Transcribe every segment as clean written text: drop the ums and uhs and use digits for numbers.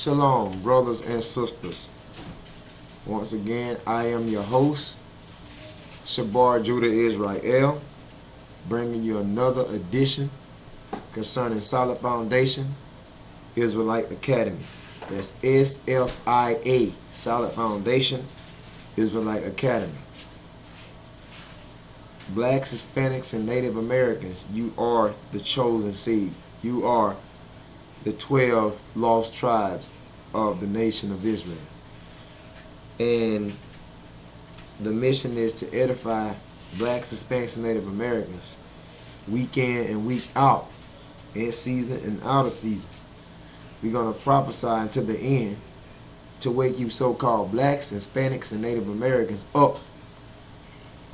Shalom, brothers and sisters. Once again, I am your host, Shabar Judah Israel, bringing you another edition concerning Solid Foundation Israelite Academy. That's SFIA, Solid Foundation Israelite Academy. Blacks, Hispanics, and Native Americans, you are the chosen seed. You are the 12 lost tribes of the nation of Israel. And the mission is to edify blacks, Hispanics, and Native Americans week in and week out, in season and out of season. We're going to prophesy until the end to wake you so-called blacks, Hispanics, and Native Americans up.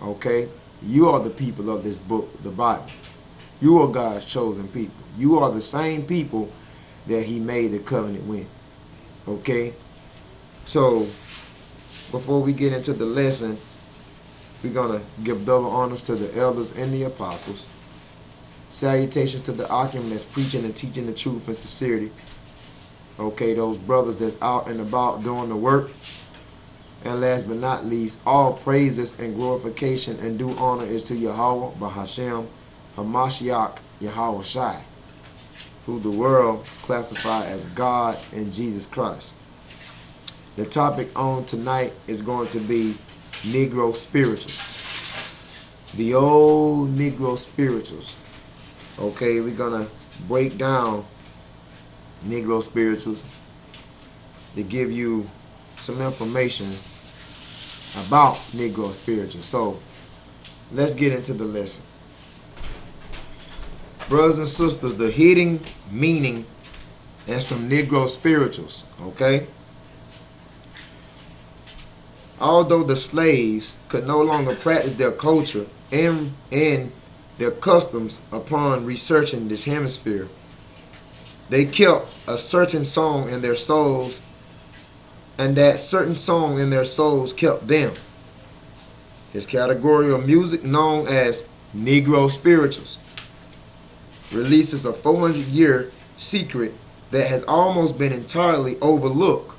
Okay? You are the people of this book, the Bible. You are God's chosen people. You are the same people that he made the covenant with. Okay? So, before we get into the lesson, we're going to give double honors to the elders and the apostles. Salutations to the Akim that's preaching and teaching the truth in sincerity. Okay, those brothers that's out and about doing the work. And last but not least, all praises and glorification and due honor is to Yahweh, Bahashem, Hamashiach, Yahweh Shai, who the world classify as God and Jesus Christ. The topic on tonight is going to be Negro Spirituals. The old Negro Spirituals. Okay, we're going to break down Negro Spirituals to give you some information about Negro Spirituals. So, let's get into the lesson. Brothers and sisters, the hidden meaning and some Negro Spirituals, okay? Although the slaves could no longer practice their culture and their customs upon researching this hemisphere, they kept a certain song in their souls, and that certain song in their souls kept them. This category of music, known as Negro Spirituals, releases a 400-year secret that has almost been entirely overlooked.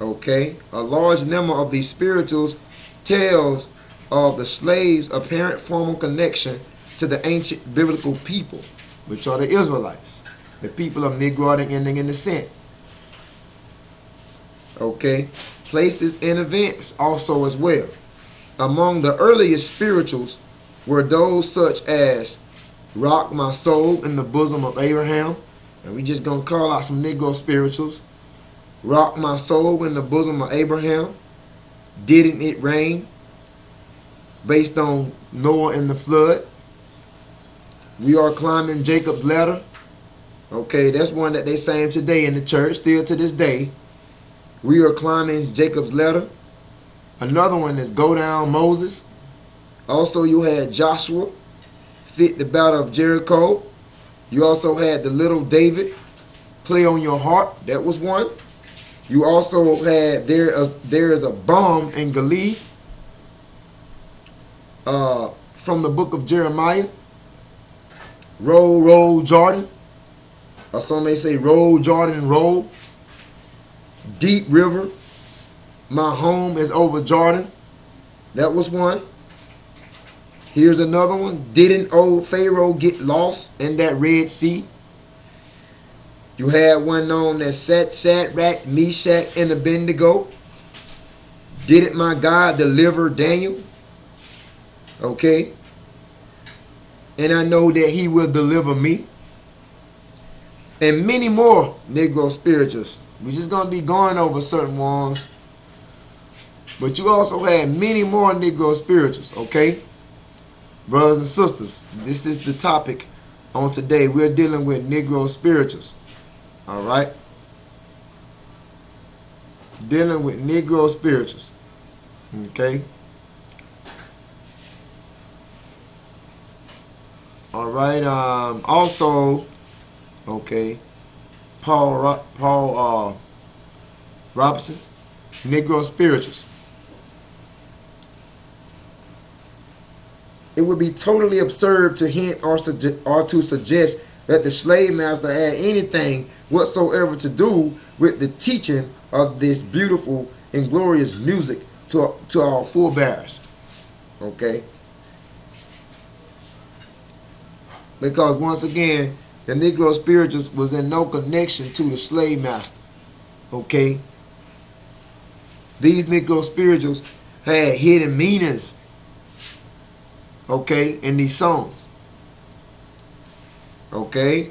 Okay, a large number of these spirituals tells of the slaves' apparent formal connection to the ancient biblical people, which are the Israelites, the people of Negroic ending in descent. Okay, places and events also as well. Among the earliest spirituals were those such as Rock My Soul in the Bosom of Abraham, and we just gonna call out some Negro Spirituals. Rock My Soul in the Bosom of Abraham, Didn't It Rain, based on Noah and the flood. We Are Climbing Jacob's Ladder. Okay, that's one that they sing today in the church, still to this day. We Are Climbing Jacob's Ladder. Another one is Go Down Moses. Also, you had Joshua, Fit the Battle of Jericho. You also had the Little David, Play on Your Heart. That was one. You also had There is a Bomb in Galilee, from the book of Jeremiah. Roll, Roll, Jordan. Or some may say Roll, Jordan, Roll. Deep River, My Home is Over Jordan. That was one. Here's another one. Didn't old Pharaoh get lost in that Red Sea? You had one known as Shadrach, Meshach, and Abednego. Didn't my God deliver Daniel? Okay. And I know that he will deliver me. And many more Negro Spirituals. We're just going to be going over certain ones. But you also had many more Negro Spirituals, okay? Brothers and sisters, this is the topic on today. We're dealing with Negro Spirituals. All right? Dealing with Negro Spirituals. Okay? All right. Also, okay, Paul Robinson, Negro Spirituals. It would be totally absurd to hint or to suggest that the slave master had anything whatsoever to do with the teaching of this beautiful and glorious music to our forebears. Okay? Because once again, the Negro Spirituals was in no connection to the slave master. Okay? These Negro Spirituals had hidden meanings, okay, in these songs. Okay?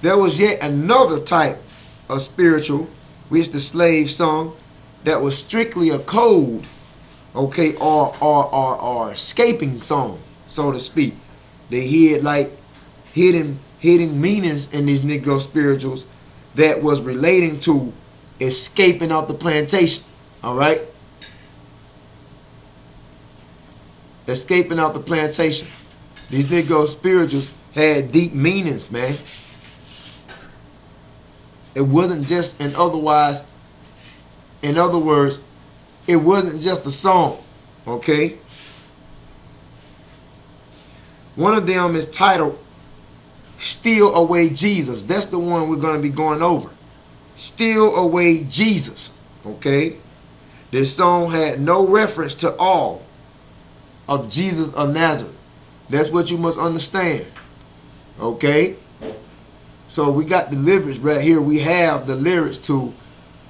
There was yet another type of spiritual, which the slave sung, that was strictly a code, okay, or escaping song, so to speak. They hid like hidden meanings in these Negro Spirituals that was relating to escaping off the plantation. All right? Escaping off the plantation. These Negro Spirituals had deep meanings, man. It wasn't just in other words, it wasn't just a song. Okay? One of them is titled Steal Away Jesus. That's the one we're going to be going over. Steal Away Jesus. Okay? This song had no reference to all of Jesus of Nazareth. That's what you must understand. Okay? So we got the lyrics right here. We have the lyrics to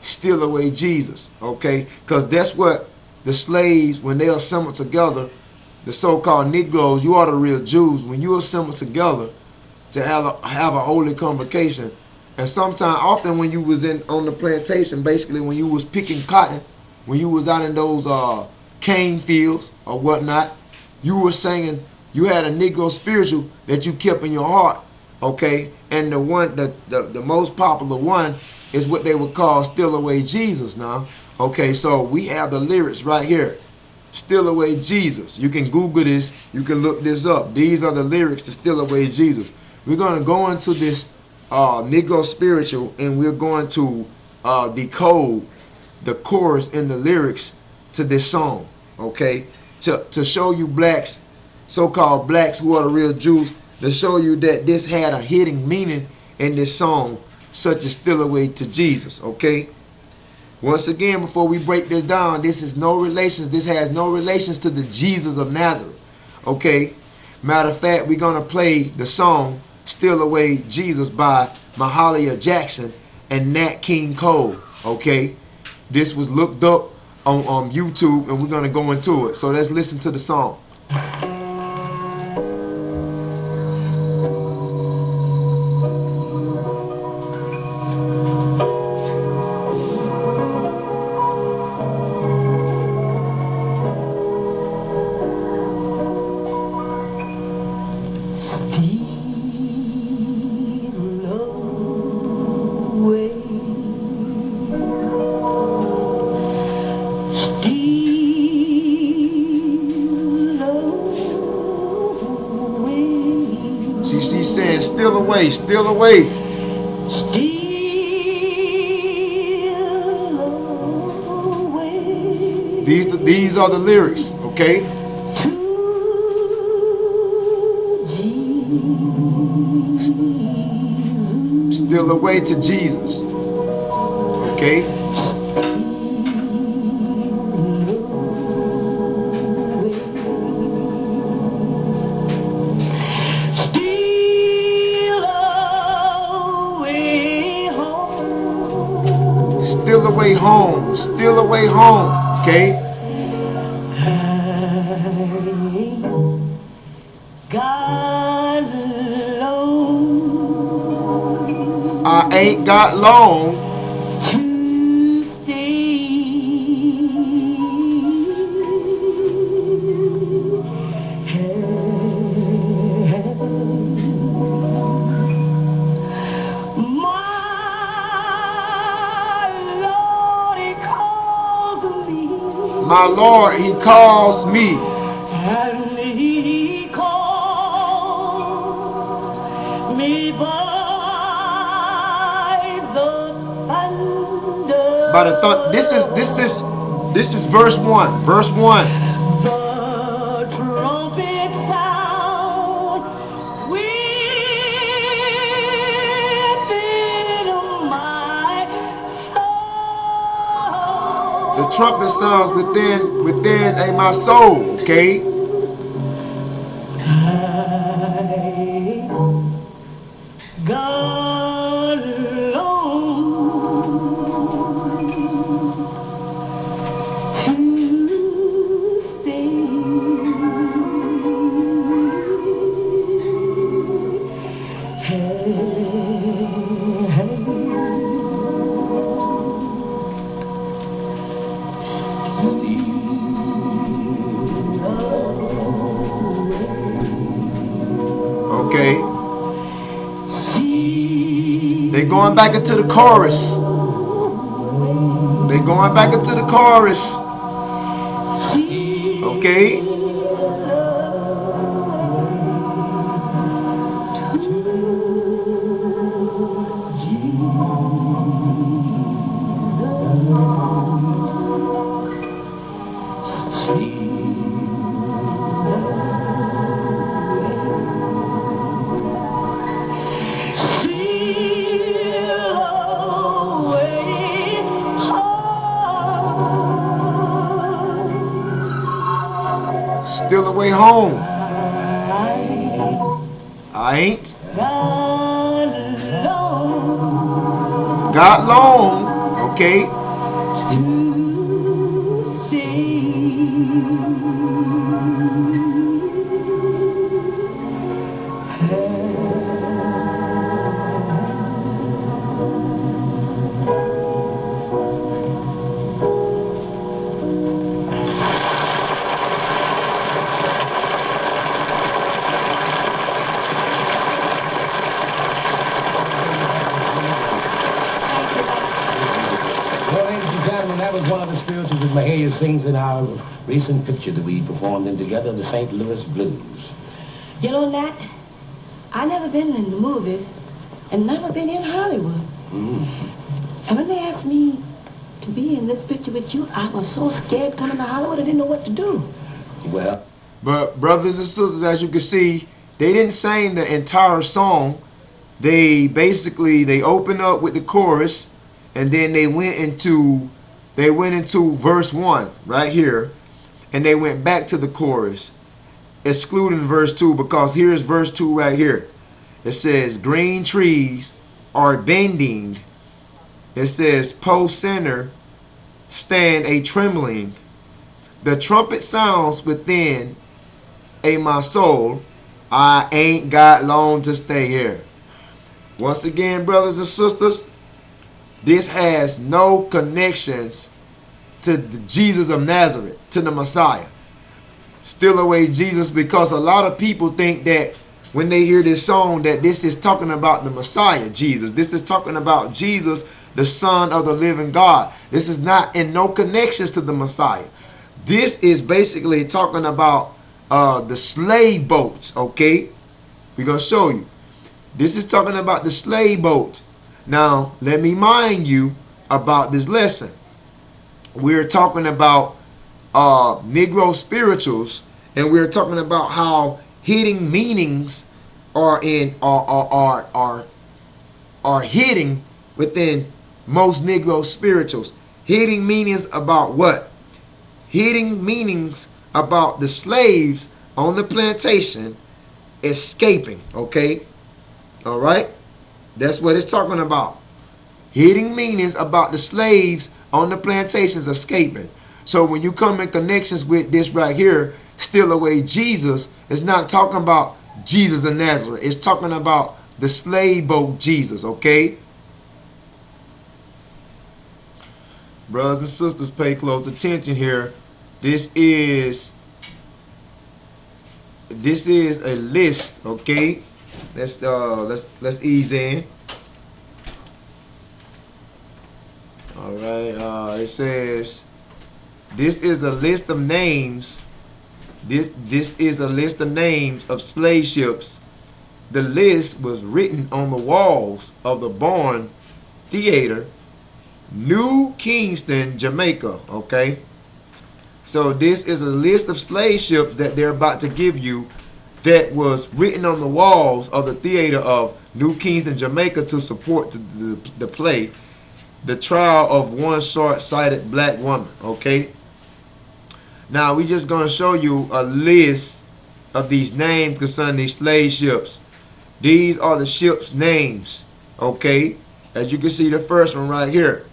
Steal Away Jesus. Okay? Because that's what the slaves, when they assembled together, the so-called Negroes, you are the real Jews, when you assemble together to have a holy convocation, and often when you was on the plantation, basically when you was picking cotton, when you was out in those cane fields or whatnot, you were singing, you had a Negro spiritual that you kept in your heart, okay? And the most popular one is what they would call Steal Away Jesus now. Okay, so we have the lyrics right here. Steal Away Jesus. You can Google this. You can look this up. These are the lyrics to Steal Away Jesus. We're going to go into this Negro spiritual, and we're going to decode the chorus and the lyrics to this song, okay? To show you blacks, so-called blacks who are the real Jews, to show you that this had a hidden meaning in this song, such as Steal Away to Jesus, okay? Once again, before we break this down, this has no relations to the Jesus of Nazareth. Okay? Matter of fact, we're going to play the song Steal Away Jesus by Mahalia Jackson and Nat King Cole. Okay? This was looked up on YouTube, and we're going to go into it. So let's listen to the song. She's saying, steal away, steal away. These are the lyrics, okay? Steal away to Jesus, okay? Steal away home, steal away home, okay? I ain't got long to My Lord, He calls me. And He calls me by the thunder. By the thunder. This is verse 1. Verse 1. The trumpet sound will trumpet sounds within my soul, okay? God alone to stay. Okay. They're going back into the chorus. They're going back into the chorus. Okay. Still away home. I ain't got long. Okay. That was one of the spirituals that Mahalia sings in our recent picture that we performed in together, the St. Louis Blues. You know, Nat, I never been in the movies and never been in Hollywood. And when they asked me to be in this picture with you, I was so scared coming to Hollywood, I didn't know what to do. Well, but brothers and sisters, as you can see, they didn't sing the entire song. They opened up with the chorus, and then they went into verse 1 right here, and they went back to the chorus, excluding verse 2, because here's verse 2 right here. It says, green trees are bending. It says, post center stand a trembling. The trumpet sounds within my soul. I ain't got long to stay here. Once again, brothers and sisters, this has no connections to the Jesus of Nazareth, to the Messiah. Still away Jesus, because a lot of people think that when they hear this song that this is talking about the Messiah, Jesus. This is talking about Jesus, the Son of the living God. This is not in no connections to the Messiah. This is basically talking about the slave boats, okay? We're going to show you. This is talking about the slave boats. Now, let me remind you about this lesson. We're talking about Negro Spirituals, and we're talking about how hidden meanings are hidden within most Negro Spirituals. Hidden meanings about what? Hidden meanings about the slaves on the plantation escaping, okay? All right? That's what it's talking about. Hidden meanings about the slaves on the plantations escaping. So when you come in connections with this right here, still away Jesus, it's not talking about Jesus of Nazareth. It's talking about the slave boat Jesus, okay? Brothers and sisters, pay close attention here. This is a list, okay? Let's ease in. All right. It says this is a list of names. This is a list of names of slave ships. The list was written on the walls of the Barn Theater, New Kingston, Jamaica. Okay. So this is a list of slave ships that they're about to give you, that was written on the walls of the theater of New Kingston, Jamaica, to support the play. the trial of one short-sighted black woman. Okay. Now we just gonna show you a list of these names concerning these slave ships. These are the ships' names. Okay. As you can see, the first one right here.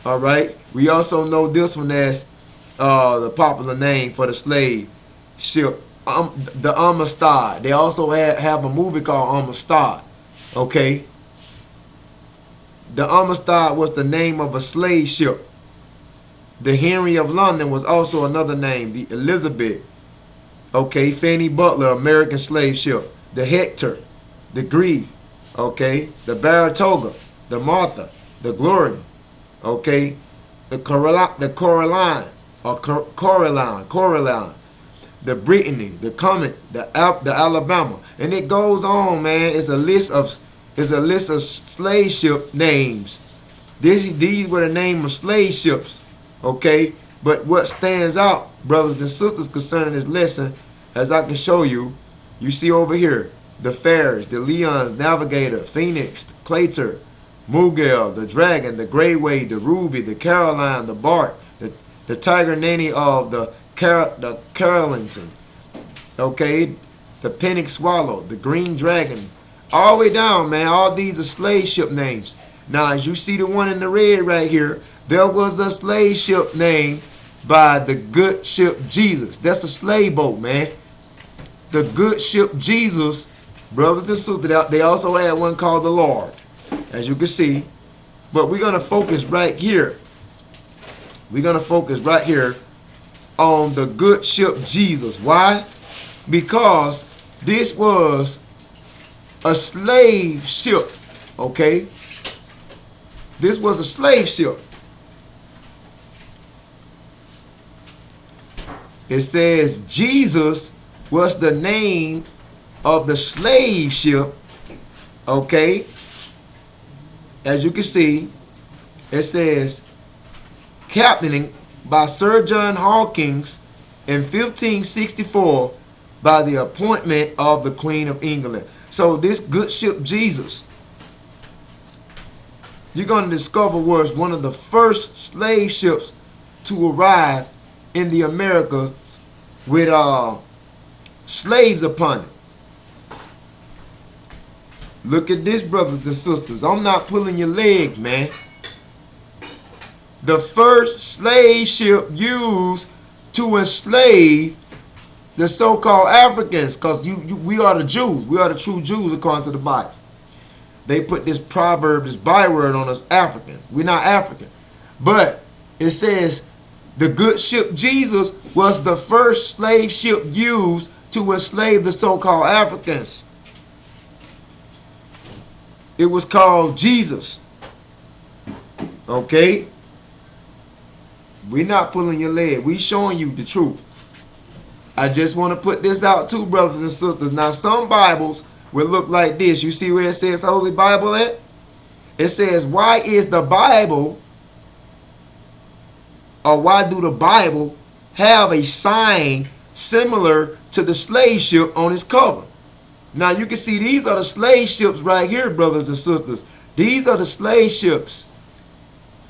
All right. We also know this one as the popular name for the slave ship, the Amistad. They also have a movie called Amistad. Okay. The Amistad was the name of a slave ship. The Henry of London was also another name. The Elizabeth. Okay. Fanny Butler, American slave ship. The Hector. The Greed. Okay. The Baratoga. The Martha. The Gloria. Okay. The Coraline. Or Coraline. The Brittany. The Comet. The Alabama. And it goes on, man. It's a list of slave ship names. These were the name of slave ships. Okay. But what stands out, brothers and sisters, concerning this lesson, as I can show you, you see over here, the Ferris, the Leon's, Navigator, Phoenix, Claytor, Mugel, the Dragon, the Grey Wave, the Ruby, the Caroline, the Bart, the Tiger Nanny of the Carolington. Okay. The Pennick Swallow, the Green Dragon. All the way down, man. All these are slave ship names. Now, as you see the one in the red right here, there was a slave ship named by the good ship Jesus. That's a slave boat, man. The good ship Jesus, brothers and sisters, they also had one called the Lord, as you can see. But we're going to focus right here. We're going to focus right here on the good ship Jesus. Why? Because this was a slave ship. Okay? This was a slave ship. It says Jesus was the name of the slave ship. Okay? As you can see, it says captaining by Sir John Hawkins in 1564 by the appointment of the Queen of England. So this good ship Jesus, you're going to discover, was one of the first slave ships to arrive in the Americas with slaves upon it. Look at this, brothers and sisters. I'm not pulling your leg, man. The first slave ship used to enslave the so-called Africans, because we are the Jews. We are the true Jews according to the Bible. They put this proverb, this byword on us, African. We're not African. But it says the good ship Jesus was the first slave ship used to enslave the so-called Africans. It was called Jesus. Okay? We're not pulling your leg. We showing you the truth. I just want to put this out too, brothers and sisters. Now, some Bibles will look like this. You see where it says Holy Bible at? It says, why is the Bible, or why do the Bible have a sign similar to the slave ship on its cover? Now, you can see these are the slave ships right here, brothers and sisters. These are the slave ships.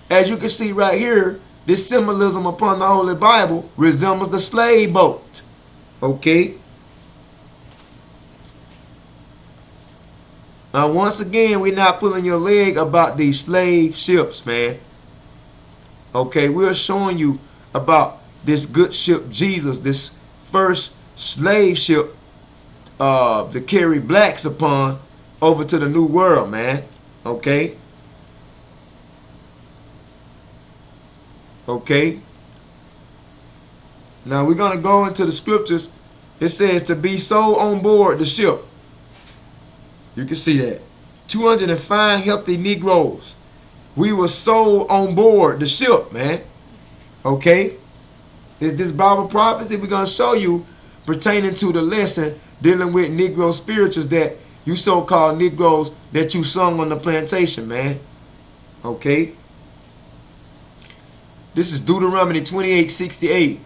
As you can see right here, this symbolism upon the Holy Bible resembles the slave boat. Okay? Now, once again, we're not pulling your leg about these slave ships, man. Okay, we're showing you about this good ship Jesus, this first slave ship to carry blacks upon over to the New World, man. Okay? Okay? Now we're going to go into the scriptures. It says to be sold on board the ship. You can see that. 205 healthy Negroes. We were sold on board the ship, man. Okay? This Bible prophecy we're going to show you pertaining to the lesson dealing with Negro spirituals, that you so-called Negroes that you sung on the plantation, man. Okay? This is Deuteronomy 28:68.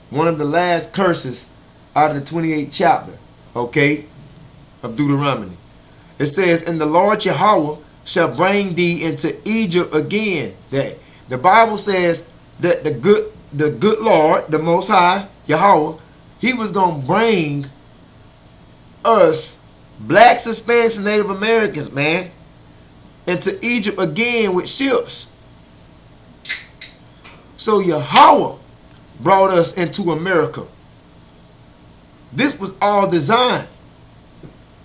One of the last curses out of the 28th chapter, okay, of Deuteronomy. It says, and the Lord Yahweh shall bring thee into Egypt again. That the Bible says that the good Lord, the Most High, Yahweh, he was going to bring us, blacks, Hispanics, and Native Americans, man, into Egypt again with ships. So Yahweh brought us into America. This was all designed.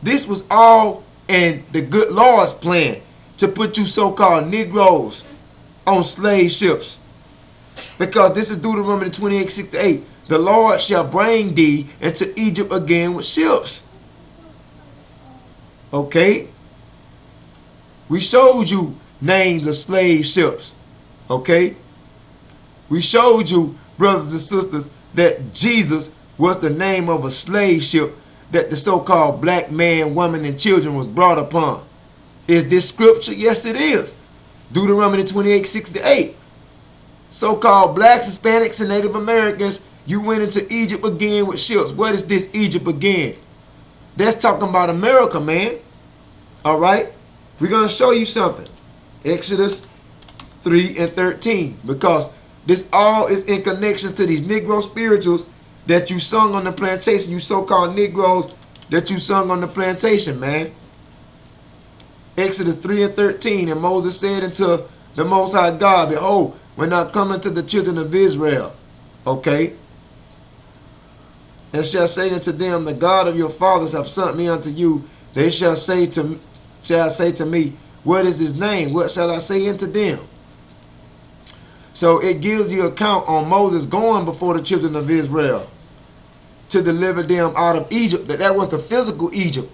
This was all in the good Lord's plan to put you so-called Negroes on slave ships. Because this is Deuteronomy 28:6-8. The Lord shall bring thee into Egypt again with ships. Okay? We showed you names of slave ships. Okay? We showed you, brothers and sisters, that Jesus was the name of a slave ship that the so-called black man, woman, and children was brought upon. Is this scripture? Yes, it is. Deuteronomy 28:6-8. So-called blacks, Hispanics, and Native Americans, you went into Egypt again with ships. What is this Egypt again? That's talking about America, man. All right? We're going to show you something. Exodus 3:13. Because this all is in connection to these Negro spirituals that you sung on the plantation. You so-called Negroes that you sung on the plantation, man. Exodus 3:13. And Moses said unto the Most High God, behold, when I come unto the children of Israel, okay, and shall say unto them, the God of your fathers have sent me unto you, they shall say to me, what is his name? What shall I say unto them? So it gives you account on Moses going before the children of Israel to deliver them out of Egypt. That was the physical Egypt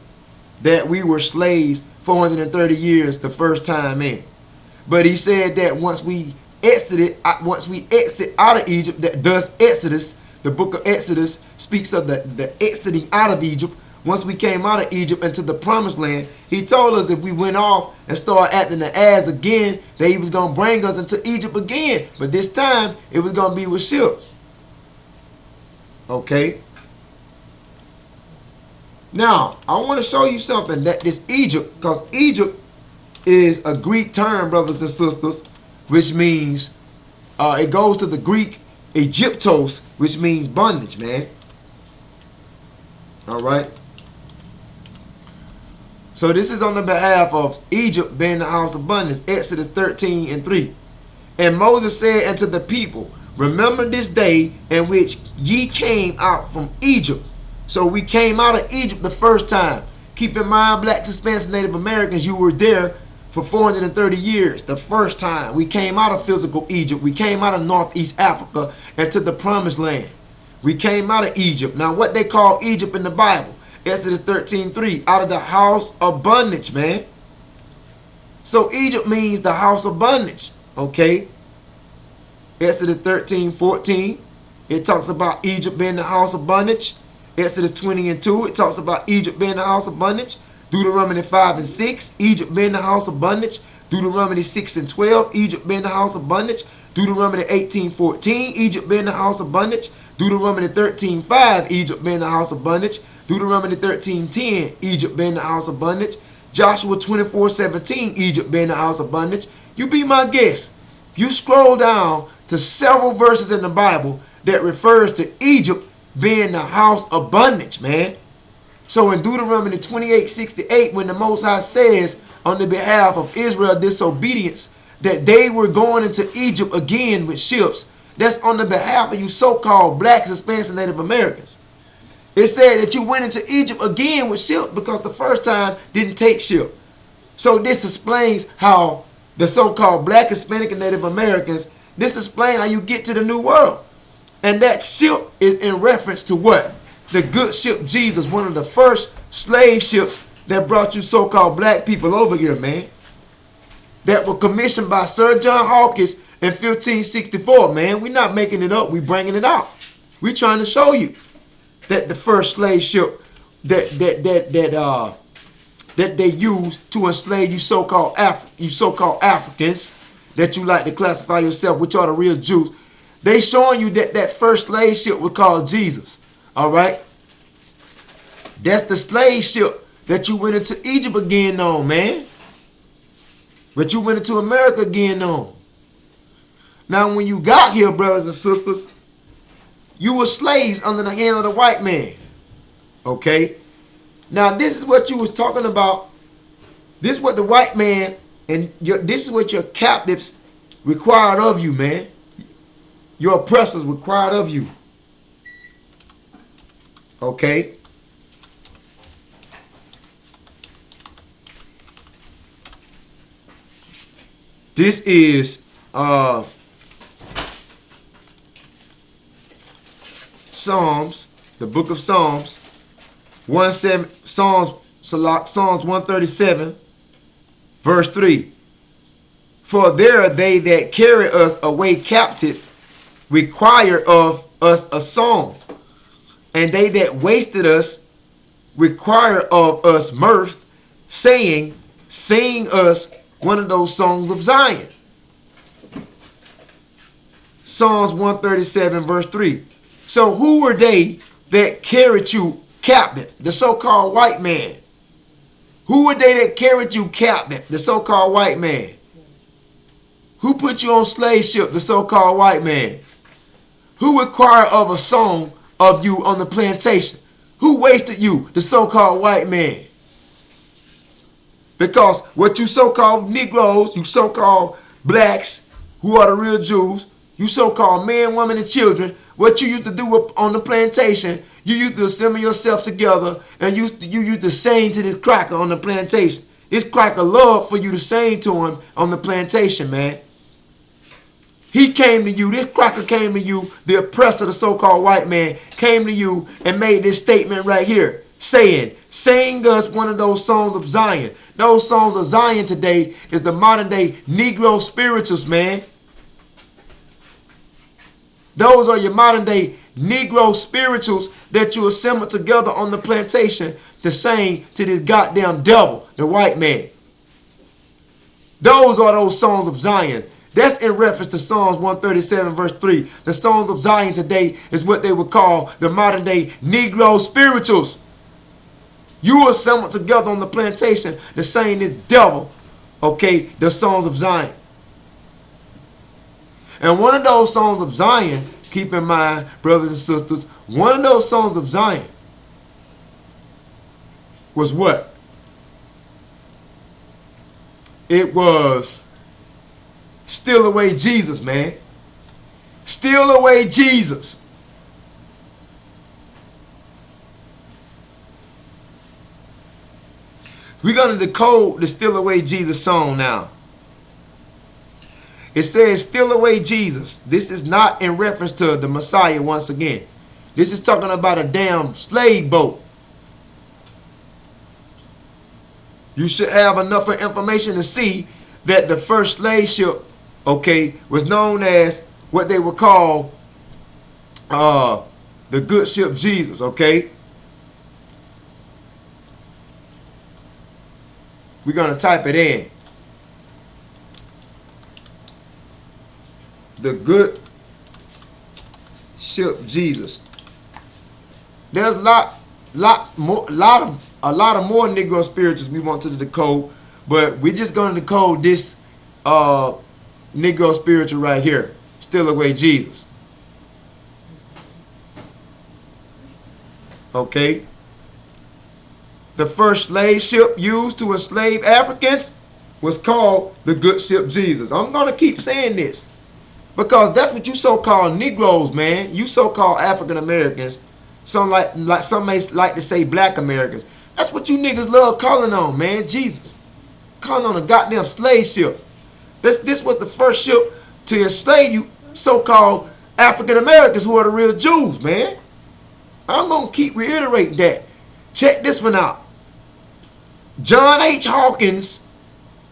that we were slaves 430 years the first time in. But he said that once we exit out of Egypt, that thus Exodus, the book of Exodus speaks of the exiting out of Egypt. Once we came out of Egypt into the promised land, he told us if we went off and started acting the ass again, that he was going to bring us into Egypt again. But this time, it was going to be with ships. Okay? Now, I want to show you something that this Egypt, because Egypt is a Greek term, brothers and sisters, which means, it goes to the Greek Egyptos, which means bondage, man. All right? So this is on the behalf of Egypt being the house of bondage. Exodus 13:3. And Moses said unto the people, remember this day in which ye came out from Egypt. So we came out of Egypt the first time. Keep in mind, blacks, Hispanics, and Native Americans, you were there for 430 years. The first time we came out of physical Egypt. We came out of Northeast Africa and to the promised land. We came out of Egypt. Now what they call Egypt in the Bible, Exodus 13:3, out of the house of bondage, man. So Egypt means the house of bondage, okay? Exodus 13:14, it talks about Egypt being the house of bondage. Exodus 20:2, it talks about Egypt being the house of bondage. Deuteronomy 5:6, Egypt being the house of bondage. Deuteronomy 6:12, Egypt being the house of bondage. Deuteronomy 18:14, Egypt being the house of bondage. Deuteronomy 13:5, Egypt being the house of bondage. Deuteronomy 13:10, Egypt being the house of bondage. Joshua 24:17, Egypt being the house of bondage. You be my guest. You scroll down to several verses in the Bible that refers to Egypt being the house of bondage, man. So in Deuteronomy 28:68, when the Most High says on the behalf of Israel disobedience that they were going into Egypt again with ships, that's on the behalf of you so-called blacks, Hispanics, and Native Americans. It said that you went into Egypt again with ships because the first time didn't take ship. So this explains how the so-called black, Hispanic, and Native Americans, this explains how you get to the new world. And that ship is in reference to what? The good ship Jesus, one of the first slave ships that brought you so-called black people over here, man. That were commissioned by Sir John Hawkins in 1564, man. We're not making it up. We're bringing it out. We're trying to show you that the first slave ship that they used to enslave you so-called Africans that you like to classify yourself, which are the real Jews. They showing you that that first slave ship was called Jesus. All right? That's the slave ship that you went into Egypt again on, man. But you went into America again, though. Now, when you got here, brothers and sisters, you were slaves under the hand of the white man. Okay? Now, this is what you was talking about. This is what the white man and this is what your captives required of you, man. Your oppressors required of you. Okay? This is Psalms, the book of Psalms, Psalms 137, verse 3. For there they that carry us away captive require of us a song, and they that wasted us require of us mirth, saying, sing us one of those songs of Zion. Psalms 137, verse 3. So who were they that carried you captive? The so-called white man. Who were they that carried you captive? The so-called white man. Who put you on slave ship? The so-called white man. Who required of a song of you on the plantation? Who wasted you? The so-called white man. Because what you so-called Negroes, you so-called blacks, who are the real Jews, you so-called men, women, and children, what you used to do on the plantation, you used to assemble yourself together and you used to sing to this cracker on the plantation. This cracker loved for you to sing to him on the plantation, man. He came to you, this cracker came to you, the oppressor, the so-called white man, came to you and made this statement right here, saying, sing us one of those songs of Zion. Those songs of Zion today is the modern day Negro Spirituals, man. Those are your modern day Negro Spirituals that you assemble together on the plantation to sing to this goddamn devil, the white man. Those are those songs of Zion. That's in reference to Psalms 137 verse 3. The songs of Zion today is what they would call the modern day Negro Spirituals. You assembled together on the plantation to sing this devil, okay, the songs of Zion. And one of those songs of Zion, keep in mind, brothers and sisters, one of those songs of Zion was what? It was Steal Away Jesus, man. Steal Away Jesus. We're going to decode the Steal Away Jesus song now. It says, steal away Jesus. This is not in reference to the Messiah once again. This is talking about a damn slave boat. You should have enough information to see that the first slave ship, okay, was known as what they would call the good ship Jesus, okay? We're going to type it in. The good ship Jesus. There's a lot of more Negro Spirituals we want to decode, but we're just going to decode this Negro Spiritual right here. Steal Away Jesus. Okay. The first slave ship used to enslave Africans was called the good ship Jesus. I'm going to keep saying this, because that's what you so-called Negroes, man. You so-called African Americans. Some may like to say black Americans. That's what you niggas love calling on, man. Jesus. Calling on a goddamn slave ship. This was the first ship to enslave you so-called African Americans who are the real Jews, man. I'm going to keep reiterating that. Check this one out. John H. Hawkins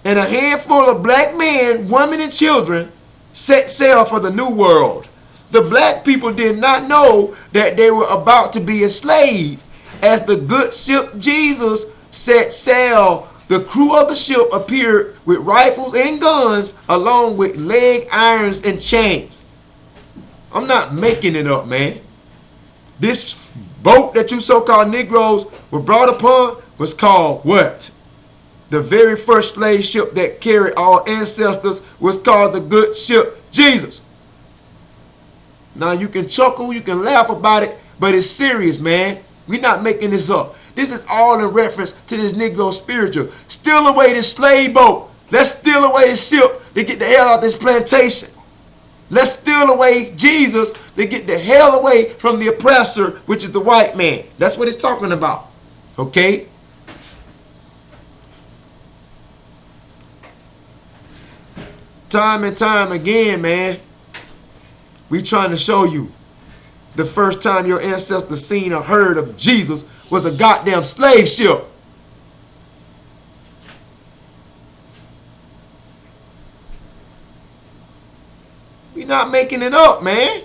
and a handful of black men, women, and children set sail for the New World. The black people did not know that they were about to be enslaved. As the good ship Jesus set sail, the crew of the ship appeared with rifles and guns along with leg irons and chains. I'm not making it up, man. This boat that you so-called Negroes were brought upon was called what? The very first slave ship that carried our ancestors was called the good ship Jesus. Now you can chuckle, you can laugh about it, but it's serious, man. We're not making this up. This is all in reference to this Negro spiritual. Steal away this slave boat. Let's steal away this ship to get the hell out of this plantation. Let's steal away Jesus to get the hell away from the oppressor, which is the white man. That's what it's talking about. Okay? Time and time again, man, we trying to show you the first time your ancestors seen or heard of Jesus was a goddamn slave ship. We not making it up, man.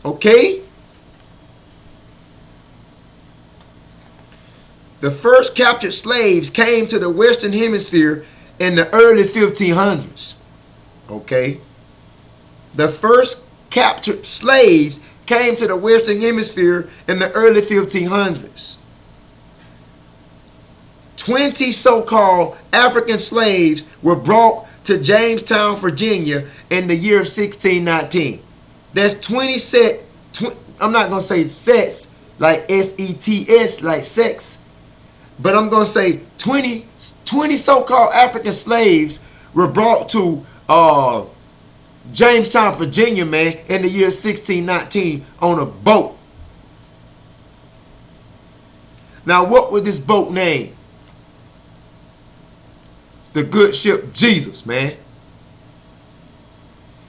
Okay? The first captured slaves came to the Western Hemisphere in the early 1500s. Okay? The first captured slaves came to the Western Hemisphere in the early 1500s. 20 so-called African slaves were brought to Jamestown, Virginia in the year of 1619. That's 20 I'm not going to say sets like S-E-T-S, like sex. But I'm going to say 20 so-called African slaves were brought to Jamestown, Virginia, man, in the year 1619 on a boat. Now, what was this boat name? The good ship Jesus, man.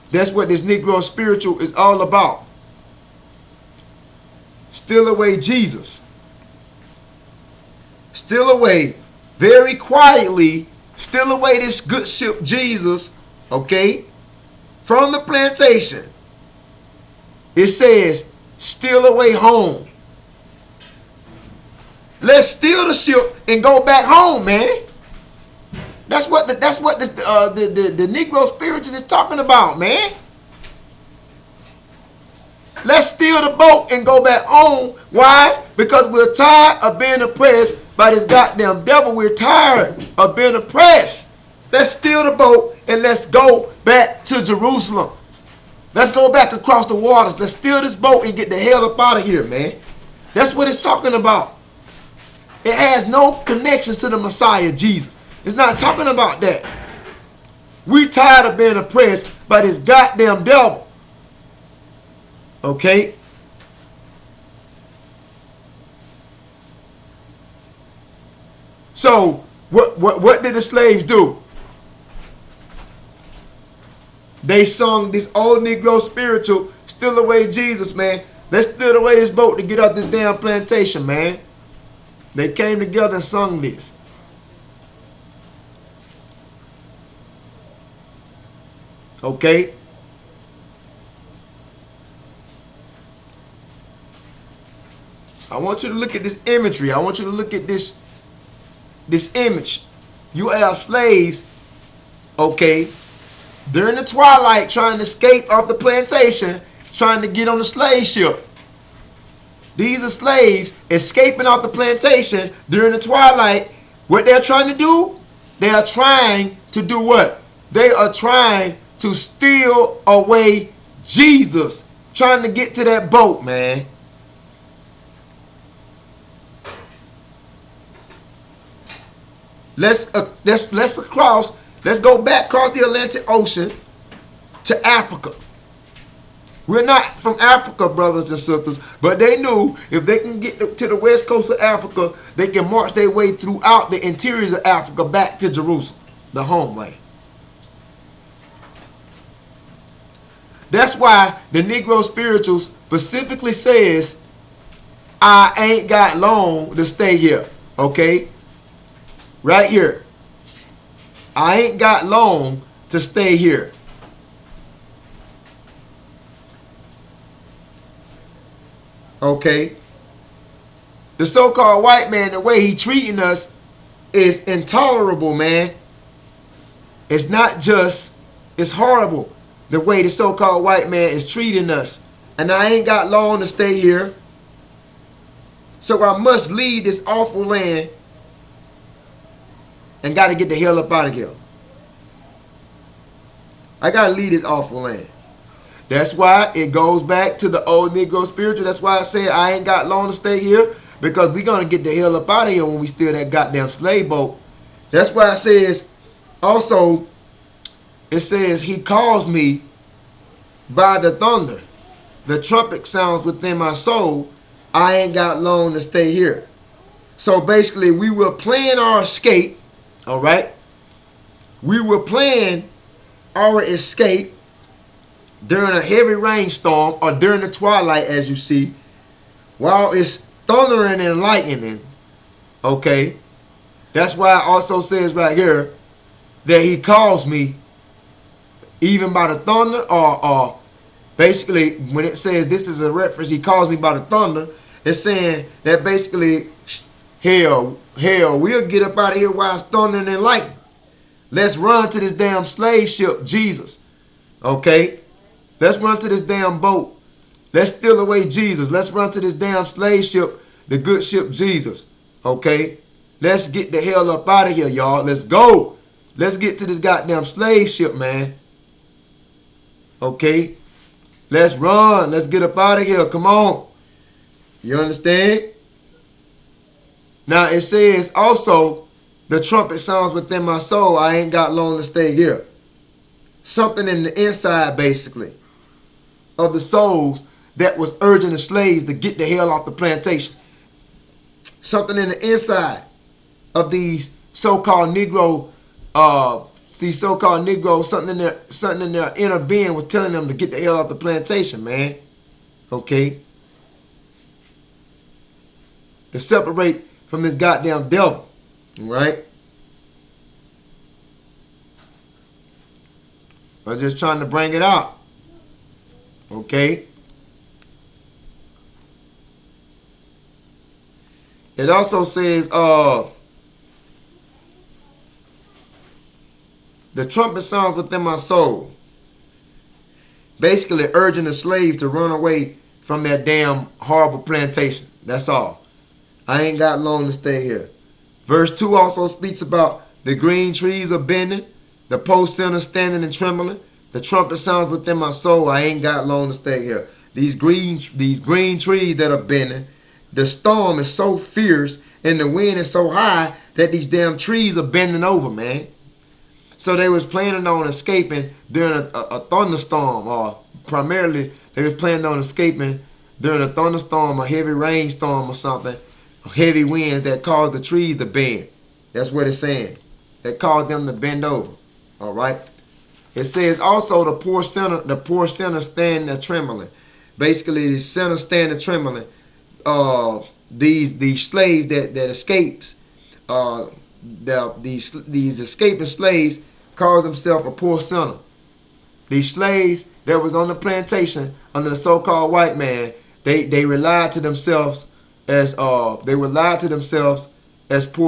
That's what this Negro spiritual is all about. Steal away Jesus. Steal away, very quietly, steal away this good ship Jesus, okay, from the plantation. It says, steal away home. Let's steal the ship and go back home, man. That's what the Negro spirituals is talking about, man. Let's steal the boat and go back home. Why? Because we're tired of being oppressed by this goddamn devil. We're tired of being oppressed. Let's steal the boat and let's go back to Jerusalem. Let's go back across the waters. Let's steal this boat and get the hell up out of here, man. That's what it's talking about. It has no connection to the Messiah, Jesus. It's not talking about that. We're tired of being oppressed by this goddamn devil. Okay? So, what did the slaves do? They sung this old Negro spiritual, steal away Jesus, man. Let's steal away this boat to get out this damn plantation, man. They came together and sung this. Okay? I want you to look at this imagery. I want you to look at this image. You have slaves, okay, during the twilight trying to escape off the plantation, trying to get on the slave ship. These are slaves escaping off the plantation during the twilight. What they're trying to do? They are trying to do what? They are trying to steal away Jesus. Trying to get to that boat, man. Let's go back across the Atlantic Ocean to Africa. We're not from Africa, brothers and sisters, but they knew if they can get to the west coast of Africa, they can march their way throughout the interiors of Africa back to Jerusalem, the homeland. That's why the Negro Spirituals specifically says, I ain't got long to stay here, okay? Right here. I ain't got long to stay here. Okay? The so-called white man, the way he treating us is intolerable, man. It's not just, it's horrible the way the so-called white man is treating us. And I ain't got long to stay here. So I must leave this awful land and got to get the hell up out of here. I got to leave this awful land. That's why it goes back to the old Negro spiritual. That's why I said I ain't got long to stay here, because we're going to get the hell up out of here when we steal that goddamn slave boat. That's why it says, also, it says, he calls me by the thunder. The trumpet sounds within my soul. I ain't got long to stay here. So basically, we were planning our escape, all right? We were planning our escape during a heavy rainstorm or during the twilight, as you see, while it's thundering and lightning, okay? That's why it also says right here that he calls me even by the thunder, or basically when it says this is a reference, he calls me by the thunder, it's saying that basically, hell, we'll get up out of here while it's thundering and lightning. Let's run to this damn slave ship, Jesus, okay? Let's run to this damn boat. Let's steal away Jesus. Let's run to this damn slave ship, the good ship Jesus, okay? Let's get the hell up out of here, y'all. Let's go. Let's get to this goddamn slave ship, man. Okay? Let's run. Let's get up out of here. Come on. You understand? Now, it says also, the trumpet sounds within my soul. I ain't got long to stay here. Something in the inside, basically, of the souls that was urging the slaves to get the hell off the plantation. Something in the inside of these so-called Negro, something in their inner being was telling them to get the hell off the plantation, man. Okay? To separate from this goddamn devil, right? I'm just trying to bring it out. Okay? It also says, the trumpet sounds within my soul. Basically urging the slaves to run away from that damn horrible plantation. That's all. I ain't got long to stay here. Verse 2 also speaks about the green trees are bending, the post sinners standing and trembling. The trumpet sounds within my soul. I ain't got long to stay here. These green trees that are bending, the storm is so fierce and the wind is so high that these damn trees are bending over, man. So they was planning on escaping during a thunderstorm, or primarily they was planning on escaping during a thunderstorm, a heavy rainstorm or something, heavy winds that caused the trees to bend. That's what it's saying. That caused them to bend over. All right. It says also the poor sinner stand there trembling. Basically, the sinner stand there trembling. These slaves that escapes, these escaping slaves calls himself a poor sinner. These slaves that was on the plantation under the so-called white man, they relied to themselves as poor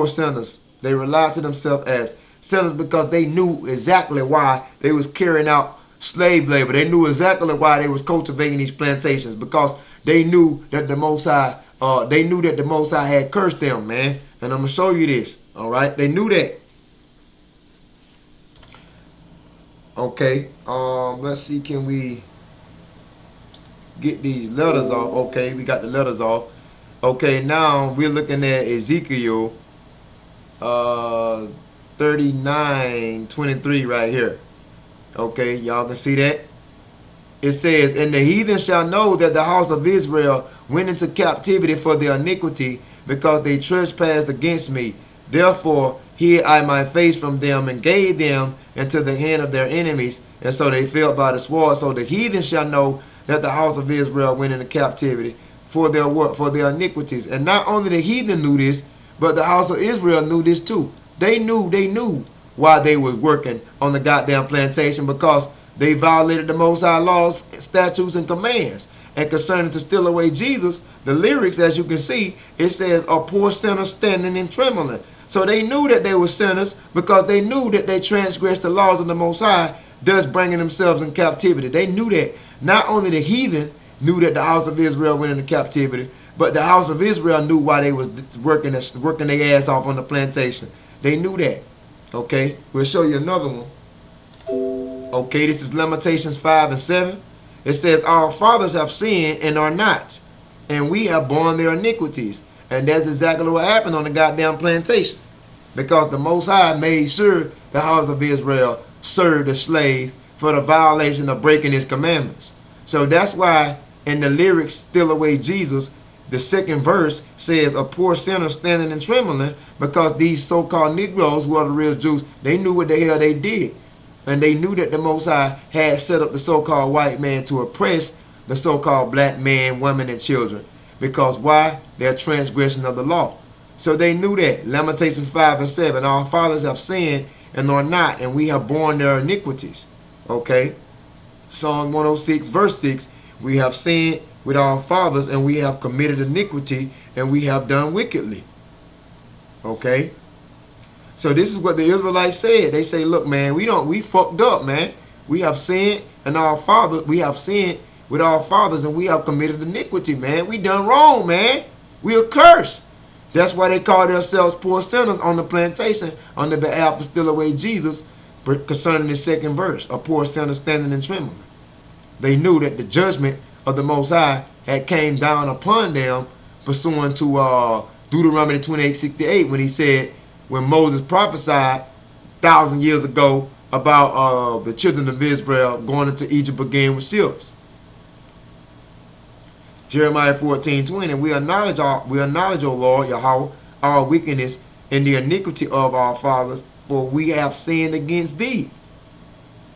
sinners. They relied to themselves as sinners because they knew exactly why they was carrying out slave labor. They knew exactly why they was cultivating these plantations, because they knew that the Most High had cursed them, man. And I'm gonna show you this. All right, they knew that. Okay, let's see, can we get these letters off? Okay, we got the letters off. Okay, now we're looking at Ezekiel 39:23 right here. Okay, y'all can see that? It says, and the heathen shall know that the house of Israel went into captivity for their iniquity, because they trespassed against me. Therefore hid I my face from them, and gave them into the hand of their enemies, and so they fell by the sword. So the heathen shall know that the house of Israel went into captivity for their what? For their iniquities. And not only the heathen knew this, but the house of Israel knew this too. They knew why they was working on the goddamn plantation, because they violated the Most High laws, statutes, and commands. And concerning to steal away Jesus, the lyrics, as you can see, it says, a poor sinner standing and trembling. So they knew that they were sinners, because they knew that they transgressed the laws of the Most High, thus bringing themselves in captivity. They knew that. Not only the heathen knew that the house of Israel went into captivity, but the house of Israel knew why they was working their ass off on the plantation. They knew that. Okay, we'll show you another one. Okay, this is Lamentations 5 and 7. It says, our fathers have sinned and are not, and we have borne their iniquities. And that's exactly what happened on the goddamn plantation. Because the Most High made sure the house of Israel served the slaves for the violation of breaking his commandments. So that's why in the lyrics, Still Away Jesus, the second verse says, a poor sinner standing and trembling, because these so-called Negroes, who are the real Jews, they knew what the hell they did. And they knew that the Most High had set up the so-called white man to oppress the so-called black man, women, and children. Because why? Their transgression of the law. So they knew that. Lamentations 5 and 7. Our fathers have sinned and are not, and we have borne their iniquities. Okay? Psalm 106 verse 6. We have sinned with our fathers, and we have committed iniquity, and we have done wickedly. Okay? So this is what the Israelites said. They say, look, man, we fucked up, man. We have sinned we have sinned with our fathers, and we have committed iniquity, man. We done wrong, man. We are cursed. That's why they call themselves poor sinners on the plantation on the behalf of Still Away Jesus concerning the second verse, a poor sinner standing and trembling. They knew that the judgment of the Most High had came down upon them pursuant to Deuteronomy 28:68 when he said, when Moses prophesied 1,000 years ago about the children of Israel going into Egypt again with ships. Jeremiah 14:20, we acknowledge, O Lord, Yahweh, our wickedness and the iniquity of our fathers, for we have sinned against thee.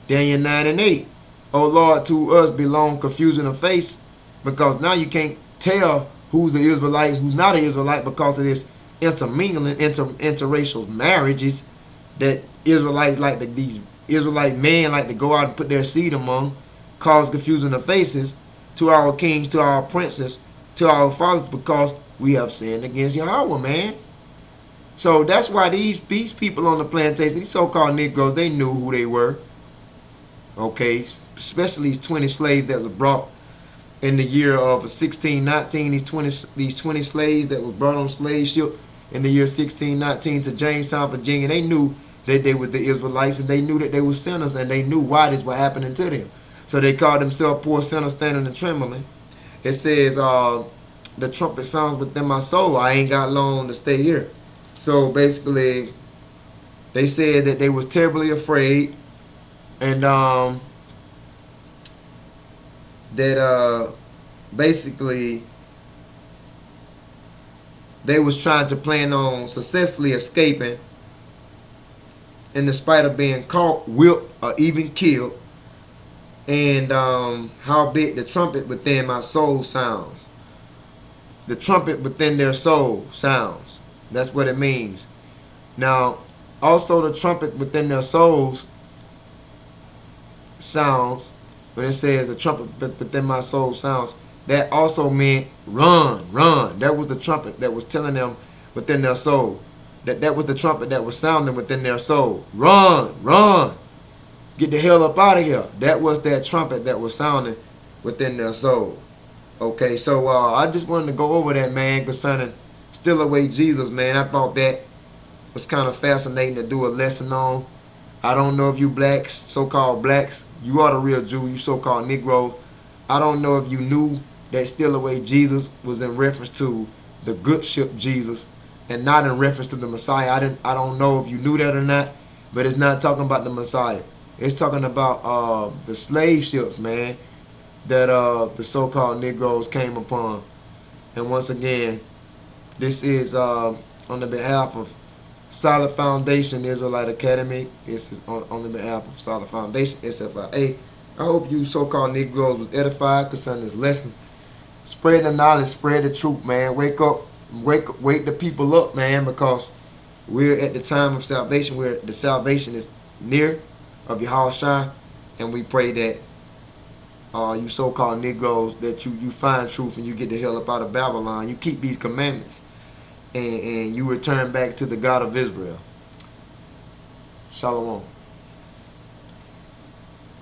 Daniel 9 and 8, O Lord, to us belong confusion of face, because now you can't tell who's the Israelite, who's not an Israelite, because of this intermingling, interracial marriages that Israelites these Israelite men like to go out and put their seed among, cause confusion of faces to our kings, to our princes, to our fathers, because we have sinned against Yahweh, man. So that's why these people on the plantation, these so-called Negroes, they knew who they were. Okay, especially these 20 slaves that was brought in the year of 1619. These 20 slaves that were brought on slave ship in the year 1619 to Jamestown, Virginia. They knew that they were the Israelites, and they knew that they were sinners, and they knew why this was happening to them. So they called themselves poor sinners standing and trembling. It says, the trumpet sounds within my soul. I ain't got long to stay here. So basically, they said that they was terribly afraid, and that basically they was trying to plan on successfully escaping, in despite of being caught, whipped, or even killed. And howbeit the trumpet within my soul sounds. The trumpet within their soul sounds. That's what it means. Now, also the trumpet within their souls sounds, when it says the trumpet within my soul sounds, that also meant run, run. That was the trumpet that was telling them within their soul. That was the trumpet that was sounding within their soul. Run, run. Get the hell up out of here. That was that trumpet that was sounding within their soul. Okay, so I just wanted to go over that, man, concerning Still Away Jesus, man. I thought that was kind of fascinating to do a lesson on. I don't know if you blacks, so-called blacks, you are the real Jew, you so-called Negroes. I don't know if you knew that Still Away Jesus was in reference to the good ship Jesus and not in reference to the Messiah. I don't know if you knew that or not, but it's not talking about the Messiah. It's talking about the slave ships, man, that the so-called Negroes came upon. And once again, this is on the behalf of Solid Foundation Israelite Academy. This is on the behalf of Solid Foundation, SFIA. I hope you so-called Negroes was edified concerning this lesson. Spread the knowledge, spread the truth, man. Wake up, wake the people up, man, because we're at the time of salvation, where the salvation is near of Yahushua, and we pray that you so-called Negroes, that you find truth and you get the hell up out of Babylon. You keep these commandments, and you return back to the God of Israel. Shalom.